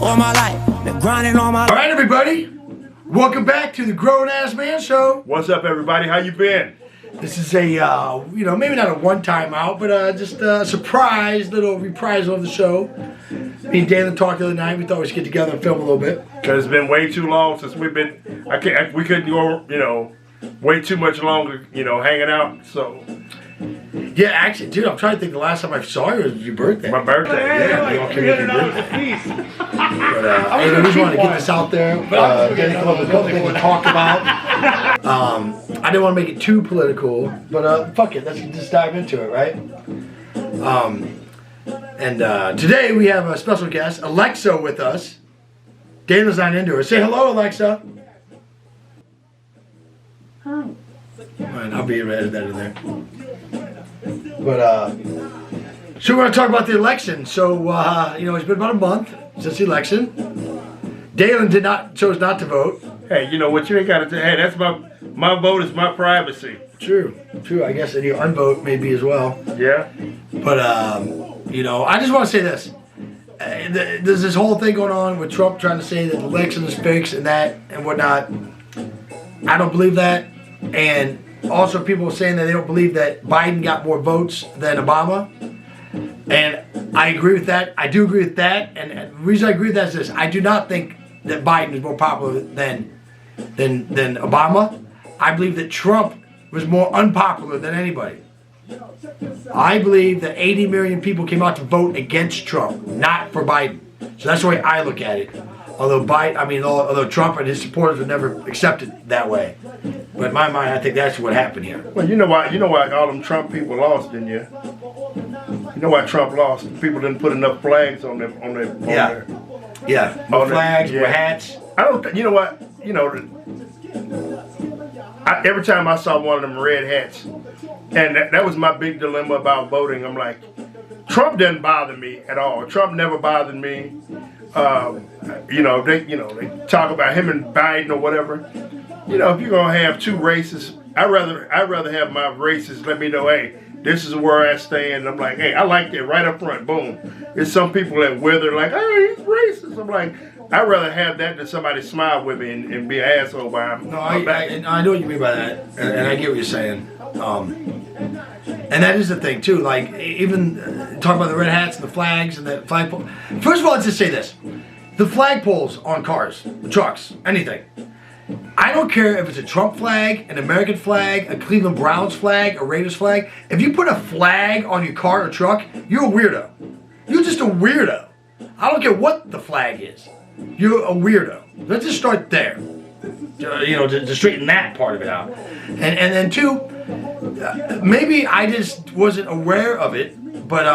all my life. Been grinding all my life. All right, everybody. Welcome back to the Grown Ass Man Show. What's up, everybody? How you been? This is a, maybe not a one-time out, but just a surprise little reprisal of the show. Me and Daylan talked the other night. We thought we should get together and film a little bit. Because it's been way too long since we've been. We couldn't go, way too much longer, hanging out. So. Yeah, actually, dude, I'm trying to think. The last time I saw you was your birthday. My birthday. Yeah, we all came in your birthday. But I just wanted to get this out there. Get a couple things to talk about. I didn't want to make it too political, but fuck it, let's just dive into it, right? Today we have a special guest, Alexa, with us. Dana's not into her. Say hello, Alexa. Hi. All right, I'll be able to edit that in there. But so we're going to talk about the election. So it's been about a month since the election. Daylan chose not to vote. Hey, you know what? You ain't got to. Hey, that's my vote is my privacy. True. I guess, and your unvote maybe as well. Yeah. But I just want to say this. There's this whole thing going on with Trump trying to say that the election is fixed and that and whatnot. I don't believe that. And also people saying that they don't believe that Biden got more votes than Obama. And I agree with that. I do agree with that. And the reason I agree with that is this. I do not think that Biden is more popular than Obama. I believe that Trump was more unpopular than anybody. I believe that 80 million people came out to vote against Trump, not for Biden. So that's the way I look at it. Although Trump and his supporters would never accept it that way. But in my mind, I think that's what happened here. Well, you know why all them Trump people lost, didn't you? You know why Trump lost? People didn't put enough flags on their Yeah, more flags, more hats. I don't. You know what? Every time I saw one of them red hats, and that was my big dilemma about voting. I'm like, Trump doesn't bother me at all. Trump never bothered me. They talk about him and Biden or whatever. If you're gonna have two races, I'd rather have my races let me know, hey, this is where I stand. I'm like, hey, I like that right up front. Boom. There's some people that wither like, hey, he's racist. I'm like, I'd rather have that than somebody smile with me and be an asshole by him. No, I know what you mean by that, and I get what you're saying. And that is the thing too. Like even talking about the red hats and the flags and the flagpole. First of all, let's just say this: the flagpoles on cars, trucks, anything. I don't care if it's a Trump flag, an American flag, a Cleveland Browns flag, a Raiders flag. If you put a flag on your car or truck, you're a weirdo. You're just a weirdo. I don't care what the flag is. You're a weirdo. Let's just start there. To straighten that part of it out. And then two, maybe I just wasn't aware of it, but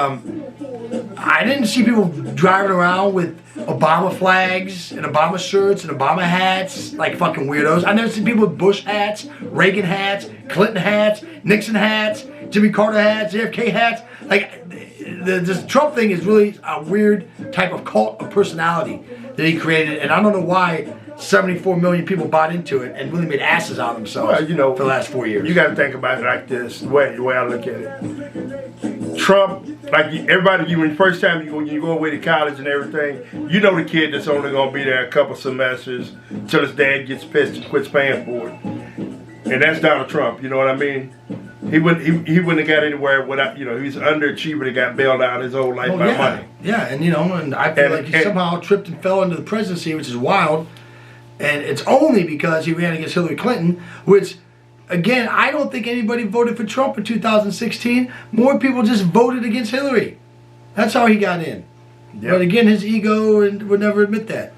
I didn't see people driving around with Obama flags and Obama shirts and Obama hats like fucking weirdos. I never see people with Bush hats, Reagan hats, Clinton hats, Nixon hats, Jimmy Carter hats, JFK hats. Like this Trump thing is really a weird type of cult of personality that he created, and I don't know why 74 million people bought into it and really made asses out of themselves for the last 4 years. You got to think about it like this, the way I look at it. Trump, like everybody, when the first time you go away to college and everything, you know the kid that's only going to be there a couple semesters until his dad gets pissed and quits paying for it. And that's Donald Trump, you know what I mean? He wouldn't have got anywhere without, he's an underachiever that got bailed out his whole life by money. Yeah, and I feel like he somehow tripped and fell into the presidency, which is wild. And it's only because he ran against Hillary Clinton, which, again, I don't think anybody voted for Trump in 2016. More people just voted against Hillary. That's how he got in. Yep. But again, his ego would never admit that.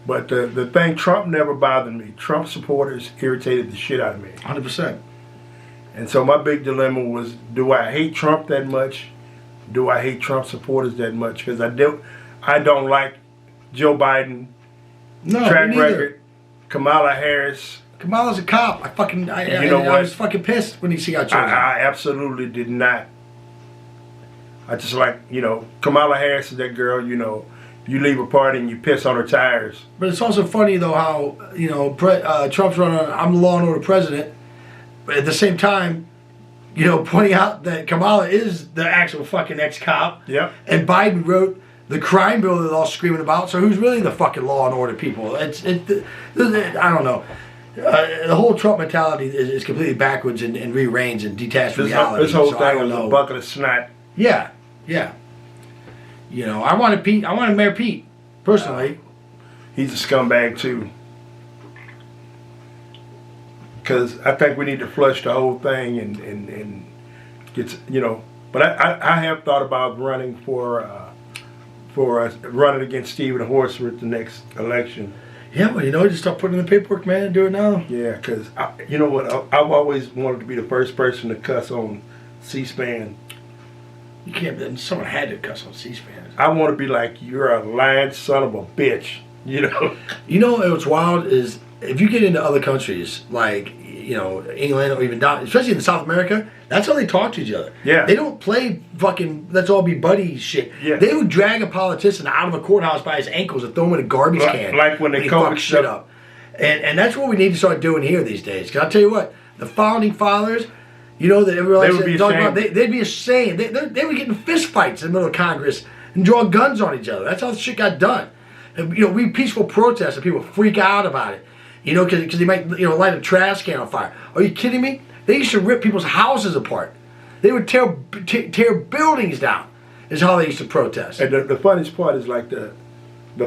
But the thing, Trump never bothered me. Trump supporters irritated the shit out of me. 100%. And so my big dilemma was, do I hate Trump that much? Do I hate Trump supporters that much? Because I don't like Joe Biden. No, track record, Kamala Harris. Kamala's a cop. I was fucking pissed when she got chosen. I absolutely did not. I just like, Kamala Harris is that girl, you leave a party and you piss on her tires. But it's also funny though how, Trump's running on, I'm the law and order president, but at the same time, pointing out that Kamala is the actual fucking ex-cop. Yep. And Biden wrote the crime bill they're all screaming about. So who's really the fucking law and order people? I don't know. The whole Trump mentality is completely backwards and rearranged and detached from reality. This whole so thing is a bucket of snot. Yeah. You know, I wanted Mayor Pete, personally. He's a scumbag too. Because I think we need to flush the whole thing and get, you know. But I have thought about running running against Stephen Horser at the next election. Yeah, well, you know, just start putting in the paperwork, man, and do it now. Yeah, because you know what? I've always wanted to be the first person to cuss on C-SPAN. You can't. Someone had to cuss on C-SPAN. I want to be like, you're a lying son of a bitch. You know. You know what's wild is if you get into other countries like, you know, England or even down, especially in South America, that's how they talk to each other. Yeah. They don't play fucking let's all be buddies shit. Yeah. They would drag a politician out of a courthouse by his ankles and throw him in a garbage can. Like when they fuck shit up. And that's what we need to start doing here these days. Because I'll tell you what, the founding fathers, you know, that everyone would be ashamed. They'd be ashamed. They were getting fist fights in the middle of Congress and drawing guns on each other. That's how the shit got done. And, you know, we peaceful protests and people freak out about it. You know, because they might, you know, light a trash can on fire. Are you kidding me? They used to rip people's houses apart. They would tear buildings down. Is how they used to protest. And the funniest part is like the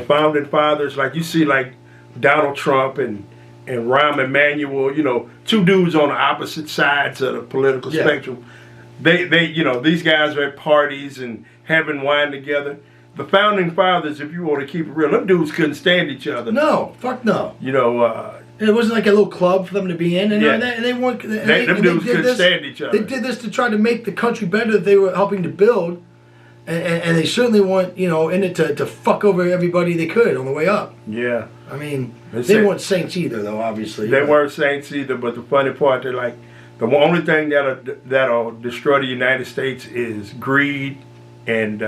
founding fathers, like you see like Donald Trump and Rahm Emanuel, you know, two dudes on the opposite sides of the political spectrum. They you know, these guys are at parties and having wine together. The founding fathers, if you want to keep it real, them dudes couldn't stand each other. No, fuck no. You know, it wasn't like a little club for them to be in, and Yeah. they weren't. them dudes couldn't stand each other. They did this to try to make the country better that they were helping to build, and they certainly weren't, you know, in it to fuck over everybody they could on the way up. Yeah. I mean, They they said- weren't saints either, though. Obviously, They weren't saints either, but the funny part, they're like, the only thing that'll destroy the United States is greed and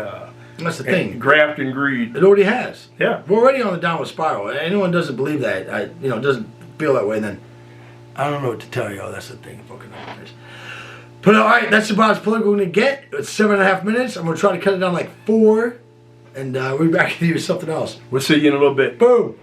That's the thing. graft and greed. It already has. Yeah. We're already on the downward spiral. Anyone doesn't believe that, doesn't feel that way, then I don't know what to tell you. Oh, that's the thing. Fucking numbers. But all right, that's about as political we're gonna get. It's 7.5 minutes. I'm gonna try to cut it down like 4, and we'll be back to you with something else. We'll see you in a little bit. Boom.